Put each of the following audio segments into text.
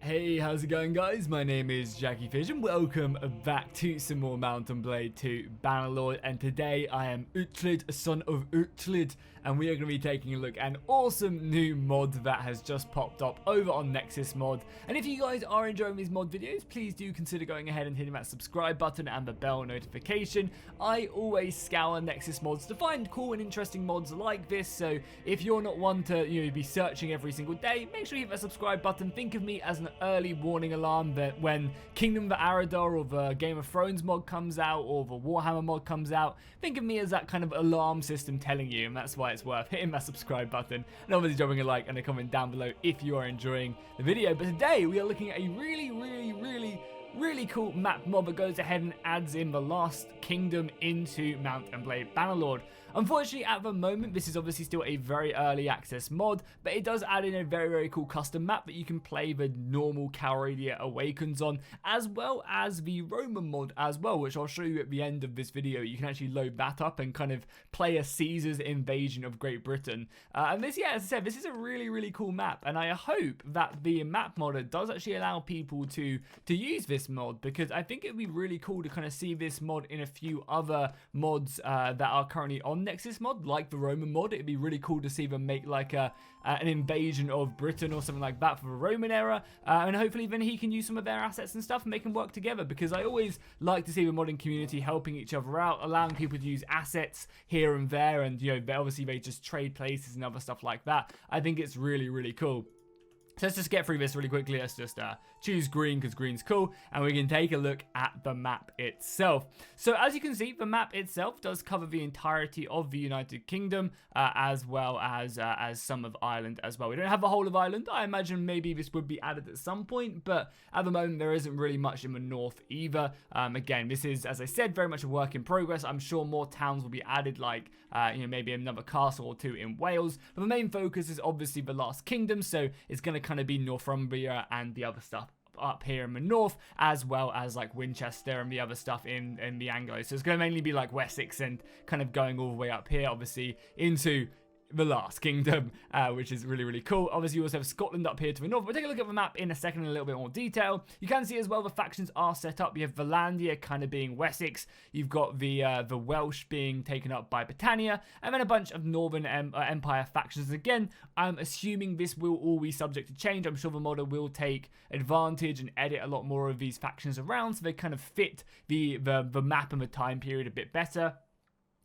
Hey, how's it going, guys? My name is Jackie Fish and welcome back to some more Mountain Blade 2 Bannerlord, and today I am Utlid, son of Utlid, and we are going to be taking a look at an awesome new mod that has just popped up over on Nexus Mod. And if you guys are enjoying these mod videos, please do consider going ahead and hitting that subscribe button and the bell notification. I always scour Nexus Mods to find cool and interesting mods like this, so if you're not one to be searching every single day, make sure you hit that subscribe button. Think of me as an early warning alarm that when Kingdom of the Arador or the Game of Thrones mod comes out or the Warhammer mod comes out, think of me as that kind of alarm system telling you, and that's why it's worth hitting that subscribe button and obviously dropping a like and a comment down below if you are enjoying the video. But today we are looking at a really cool map mod that goes ahead and adds in the Last Kingdom into Mount and Blade Bannerlord. Unfortunately, at the moment, this is obviously still a very early access mod, but it does add in a very cool custom map that you can play the normal Calradia Awakens on, as well as the Roman mod as well, which I'll show you at the end of this video. You can actually load that up and kind of play a Caesar's invasion of Great Britain. And this, yeah, as I said, this is a really cool map, and I hope that the map modder does actually allow people to use this mod, because I think it would be really cool to kind of see this mod in a few other mods that are currently on Nexus Mod, like the Roman mod. It'd be really cool to see them make like an invasion of Britain or something like that for the Roman era, and hopefully then he can use some of their assets and stuff and make them work together, because I always like to see the modding community helping each other out, allowing people to use assets here and there, and obviously they just trade places and other stuff like that. I think it's really cool. So let's just get through this really quickly. Let's just choose green because green's cool, and we can take a look at the map itself. So as you can see, the map itself does cover the entirety of the United Kingdom, as well as some of Ireland as well. We don't have the whole of Ireland. I imagine maybe this would be added at some point, but at the moment there isn't really much in the north either. Again, this is, as I said, very much a work in progress. I'm sure more towns will be added, like maybe another castle or two in Wales, but the main focus is obviously the Last Kingdom, so it's going to kind of be Northumbria and the other stuff up here in the north, as well as like Winchester and the other stuff in the Anglo. So it's going to mainly be like Wessex and kind of going all the way up here, obviously, into the Last Kingdom, which is really cool. Obviously, you also have Scotland up here to the north. We'll take a look at the map in a second in a little bit more detail. You can see as well the factions are set up. You have Valandia kind of being Wessex. You've got the Welsh being taken up by Britannia, and then a bunch of Northern Empire factions. Again, I'm assuming this will all be subject to change. I'm sure the modder will take advantage and edit a lot more of these factions around, so they kind of fit the map and the time period a bit better.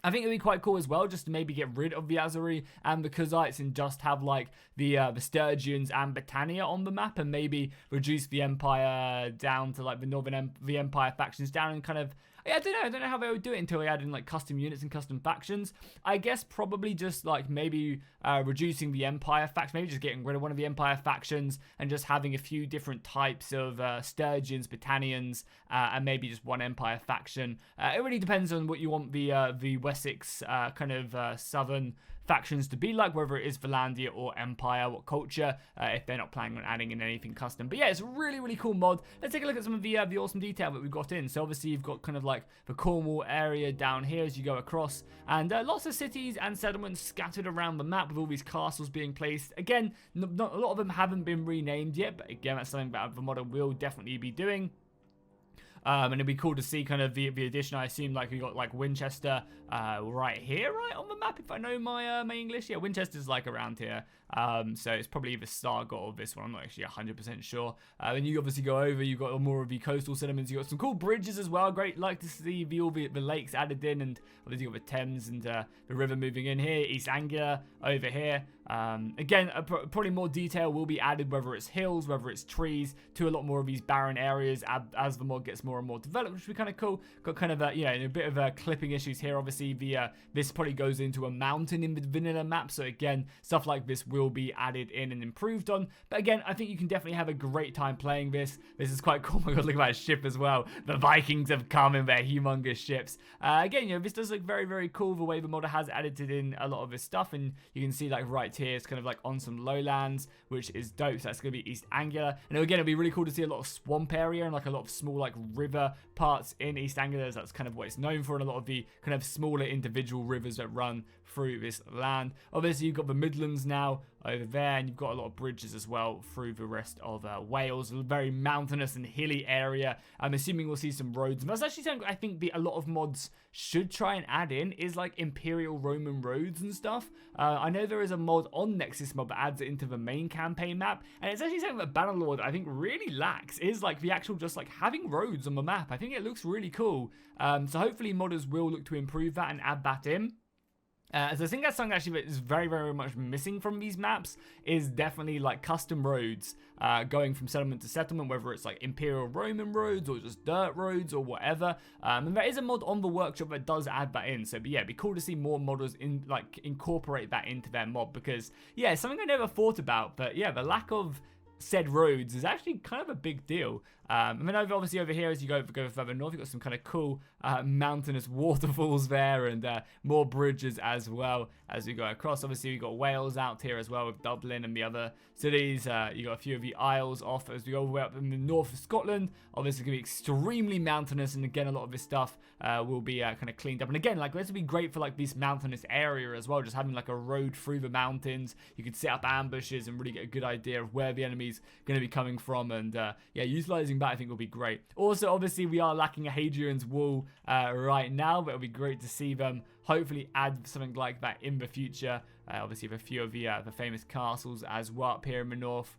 I think it'd be quite cool as well just to maybe get rid of the Azuri and the Kuzites and just have like the Sturgians and Britannia on the map, and maybe reduce the Empire down to like the Empire factions down, and kind of, I don't know how they would do it until they add in like custom units and custom factions. I guess probably just like maybe reducing the Empire faction, maybe just getting rid of one of the Empire factions and just having a few different types of Sturgians, Britannians, and maybe just one Empire faction. It really depends on what you want the Wessex kind of southern factions to be like, whether it is Valandia or Empire, what culture, if they're not planning on adding in anything custom. But yeah, it's a really cool mod. Let's take a look at some of the awesome detail that we've got in. So obviously you've got kind of like the Cornwall area down here as you go across, and lots of cities and settlements scattered around the map with all these castles being placed. Again, not a lot of them haven't been renamed yet, but again, that's something that the modder will definitely be doing. And it'd be cool to see kind of the addition. I assume like we got like Winchester right here, right on the map, if I know my my English. Yeah, Winchester's like around here. So it's probably either Stargate or this one. I'm not actually 100% sure. And you obviously go over, you've got more of the coastal settlements. You've got some cool bridges as well. Great, like to see all the lakes added in, and obviously you've got the Thames and the river moving in here. East Anglia over here. Again, probably more detail will be added, whether it's hills, whether it's trees, to a lot more of these barren areas as the mod gets more and more developed, which would be kind of cool. Got kind of a bit of clipping issues here. Obviously, this probably goes into a mountain in the vanilla map, so again, stuff like this will be added in and improved on. But again, I think you can definitely have a great time playing this. This is quite cool. Oh my god, look at that ship as well. The Vikings have come in their humongous ships. Again, this does look very cool, the way the modder has edited in a lot of this stuff, and you can see like right here, it's kind of like on some lowlands, which is dope. So that's going to be East Anglia, and again, it'll be really cool to see a lot of swamp area and like a lot of small like river parts in East Anglia. That's kind of what it's known for, and a lot of the kind of smaller individual rivers that run through this land. Obviously, you've got the Midlands now over there, and you've got a lot of bridges as well through the rest of Wales. A very mountainous and hilly area. I'm assuming we'll see some roads, and that's actually something I think a lot of mods should try and add in, is like Imperial Roman roads and stuff. I know there is a mod on Nexus Mod that adds it into the main campaign map, and it's actually something that Bannerlord I think really lacks, is like the actual just like having roads on the map. I think it looks really cool. So hopefully modders will look to improve that and add that in. So I think that's something actually that is very, very much missing from these maps, is definitely like custom roads going from settlement to settlement, whether it's like Imperial Roman roads or just dirt roads or whatever. And there is a mod on the workshop that does add that in. So but yeah, it'd be cool to see more modders incorporate that into their mod, because yeah, it's something I never thought about. But yeah, the lack of said roads is actually kind of a big deal. And then obviously over here, as you go further north, you've got some kind of cool mountainous waterfalls there, and more bridges as well as we go across. Obviously, we've got Wales out here as well, with Dublin and the other cities. You got a few of the Isles off as we go all the way up in the north of Scotland. Obviously, it's going to be extremely mountainous, and again, a lot of this stuff will be kind of cleaned up. And again, like this would be great for like this mountainous area as well, just having like a road through the mountains. You could set up ambushes and really get a good idea of where the enemy's going to be coming from, and yeah, utilizing that I think will be great. Also, obviously, we are lacking a Hadrian's Wall right now, but it'll be great to see them hopefully add something like that in the future. Obviously, with a few of the famous castles as well up here in the north,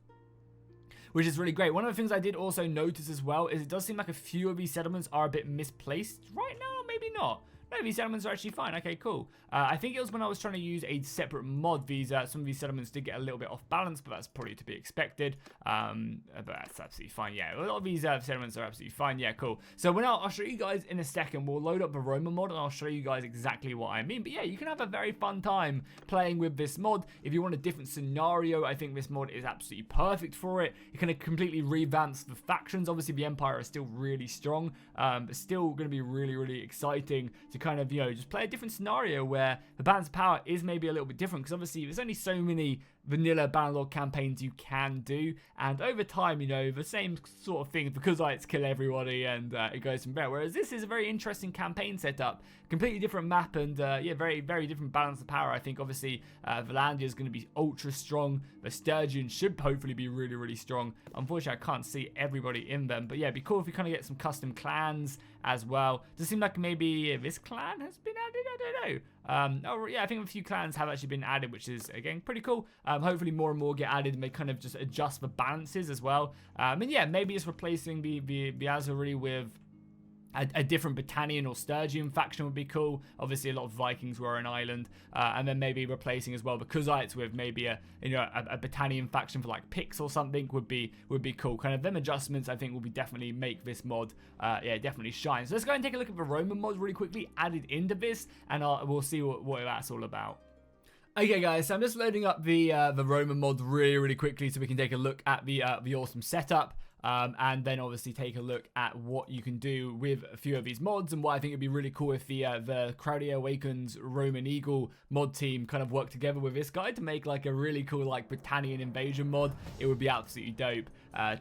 which is really great. One of the things I did also notice as well is it does seem like a few of these settlements are a bit misplaced right now. Maybe not. No, these settlements are actually fine. Okay, cool. I think it was when I was trying to use a separate mod, some of these settlements did get a little bit off balance, but that's probably to be expected. But that's absolutely fine. Yeah, a lot of these settlements are absolutely fine. Yeah, cool. So I'll show you guys in a second. We'll load up the Roman mod, and I'll show you guys exactly what I mean. But yeah, you can have a very fun time playing with this mod. If you want a different scenario, I think this mod is absolutely perfect for it. It kind of completely revamps the factions. Obviously, the Empire is still really strong, but still going to be really, really exciting to kind of, just play a different scenario where the balance of power is maybe a little bit different, because obviously there's only so many vanilla Bannerlord campaigns you can do, and over time, the same sort of thing, because it's kill everybody, and it goes from there. Whereas this is a very interesting campaign setup, completely different map, and yeah, very, very different balance of power. I think obviously Valandia is going to be ultra strong. The Sturgeon should hopefully be really, really strong. Unfortunately, I can't see everybody in them, but yeah, it'd be cool if we kind of get some custom clans as well. Does it seem like maybe this clan has been added? I don't know. Oh yeah, I think a few clans have actually been added, which is again pretty cool. Hopefully more and more get added, and they kind of just adjust the balances as well. And yeah, maybe it's replacing the Azzurri with a different Britannian or Sturgian faction would be cool. Obviously, a lot of Vikings were an island, and then maybe replacing as well the Kuzites with maybe a Britannian faction for like Picts or something would be cool. Kind of them adjustments, I think, will be definitely make this mod, yeah, definitely shine. So let's go and take a look at the Roman mod really quickly, added into this, and we'll see what that's all about. Okay guys, so I'm just loading up the Roman mod really, really quickly so we can take a look at the awesome setup. And then obviously take a look at what you can do with a few of these mods, and what I think would be really cool if the Crowdia Awakens Roman Eagle mod team kind of work together with this guy to make like a really cool like Britannian invasion mod. It would be absolutely dope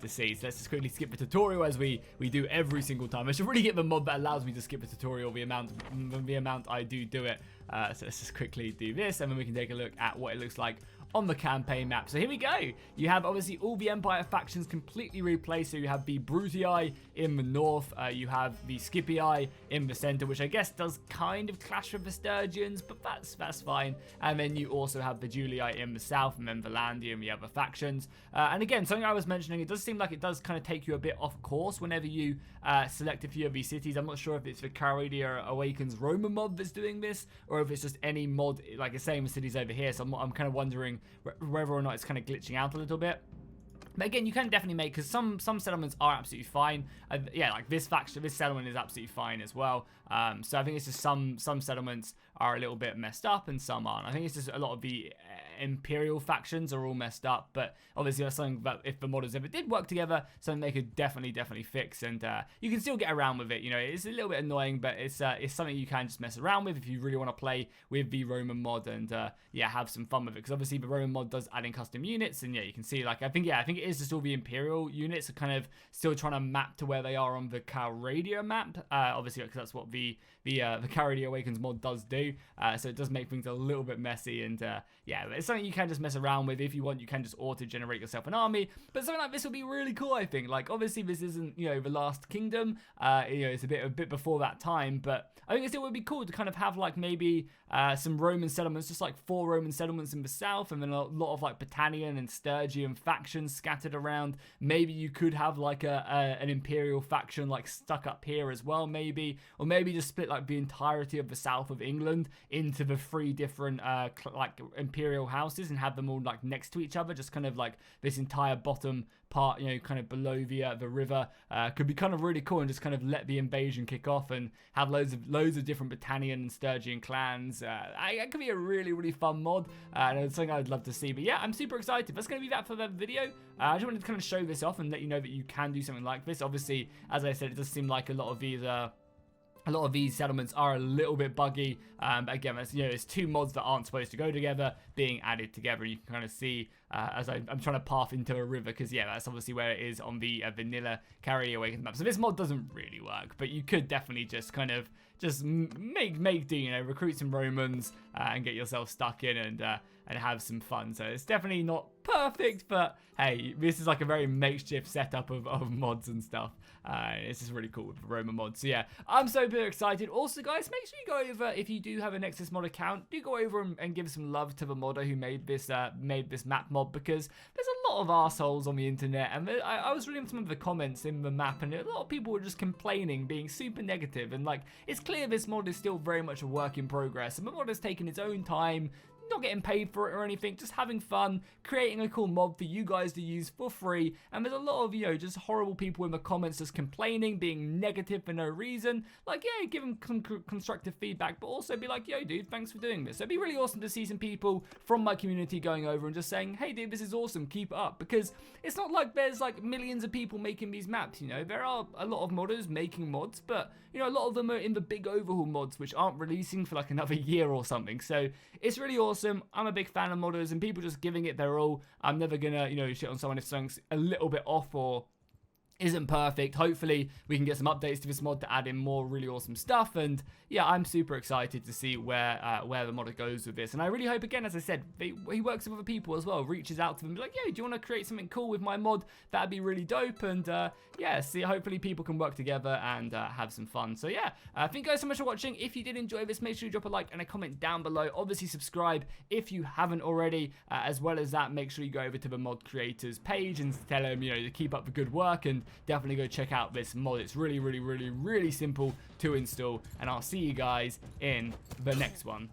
to see. So let's just quickly skip the tutorial, as we do every single time. I should really get the mod that allows me to skip the tutorial the amount I do it. So let's just quickly do this, and then we can take a look at what it looks like on the campaign map. So here we go. You have obviously all the Empire factions completely replaced. So you have the Brutii in the north, you have the Scipii in the center, which I guess does kind of clash with the Sturgians, but that's fine. And then you also have the Julii in the south, and then Valandia and the other factions. And again, something I was mentioning, it does seem like it does kind of take you a bit off course whenever you select a few of these cities. I'm not sure if it's the Crowdia Awakens Roman mod that's doing this, or if it's just any mod like the same cities over here. So I'm kind of wondering whether or not it's kind of glitching out a little bit. But again, you can definitely make, because some settlements are absolutely fine. Yeah, like this settlement is absolutely fine as well. So I think it's just some settlements are a little bit messed up and some aren't. I think it's just a lot of the Imperial factions are all messed up, but obviously that's something that if the modders ever did work together, something they could definitely fix, and you can still get around with it. It's a little bit annoying, but it's something you can just mess around with if you really want to play with the Roman mod and yeah, have some fun with it, because obviously the Roman mod does add in custom units, and yeah, you can see, like, I think it is just all the Imperial units are kind of still trying to map to where they are on the Calradia map, obviously, because that's what the Crowdia Awakens mod does do, so it does make things a little bit messy, and yeah, it's something you can just mess around with. If you want, you can just auto-generate yourself an army. But something like this would be really cool, I think. Like, obviously, this isn't, you know, the Last Kingdom. You know, it's a bit before that time. But I think it still would be cool to kind of have, like, maybe some Roman settlements, just like 4 Roman settlements in the south, and then a lot of, like, Britannian and Sturgian factions scattered around. Maybe you could have, like, an Imperial faction, like, stuck up here as well, maybe. Or maybe just split, like, the entirety of the south of England into the 3 different, like, imperial houses and have them all, like, next to each other. Just kind of, like, this entire bottom part, you know, kind of below the river, could be kind of really cool, and just kind of let the invasion kick off and have loads of different Britannian and Sturgian clans. It could be a really fun mod, and it's something I'd love to see. But yeah, I'm super excited. That's going to be that for the video. I just wanted to kind of show this off and let you know that you can do something like this. Obviously, as I said, it does seem like a lot of these settlements are a little bit buggy. Again, you know, there's 2 mods that aren't supposed to go together being added together. You can kind of see as I'm trying to path into a river, because yeah, that's obviously where it is on the vanilla Carry Awakened map. So this mod doesn't really work, but you could definitely just kind of make do, you know, recruit some Romans and get yourself stuck in and have some fun. So it's definitely not perfect, but hey, this is like a very makeshift setup of mods and stuff. This is really cool with the Roman mods. So yeah, I'm super excited. Also, guys, make sure you go over, if you do have a Nexus mod account, do go over and give some love to the modder who made this map mod, because there's a lot of arseholes on the internet, and I was reading some of the comments in the map, and a lot of people were just complaining, being super negative, and like, it's clear this mod is still very much a work in progress, and the mod has taken its own time, not getting paid for it or anything, just having fun, creating a cool mod for you guys to use for free. And there's a lot of, you know, just horrible people in the comments just complaining, being negative for no reason. Like, yeah, give them constructive feedback, but also be like, yo, dude, thanks for doing this. So it'd be really awesome to see some people from my community going over and just saying, hey, dude, this is awesome, keep it up. Because it's not like there's like millions of people making these maps, you know. There are a lot of modders making mods, but, you know, a lot of them are in the big overhaul mods, which aren't releasing for like another year or something. So it's really awesome. I'm a big fan of modders and people just giving it their all. I'm never gonna, you know, shit on someone if something's a little bit off or isn't perfect. Hopefully we can get some updates to this mod to add in more really awesome stuff, and yeah, I'm super excited to see where the modder goes with this. And I really hope, again, as I said, he works with other people as well, reaches out to them, be like, yo, do you want to create something cool with my mod? That'd be really dope. And yeah, see, hopefully people can work together and have some fun. So yeah, thank you guys so much for watching. If you did enjoy this, make sure you drop a like and a comment down below. Obviously subscribe if you haven't already, as well as that, make sure you go over to the mod creators page and tell them, you know, to keep up the good work, and definitely go check out this mod. It's really simple to install, and I'll see you guys in the next one.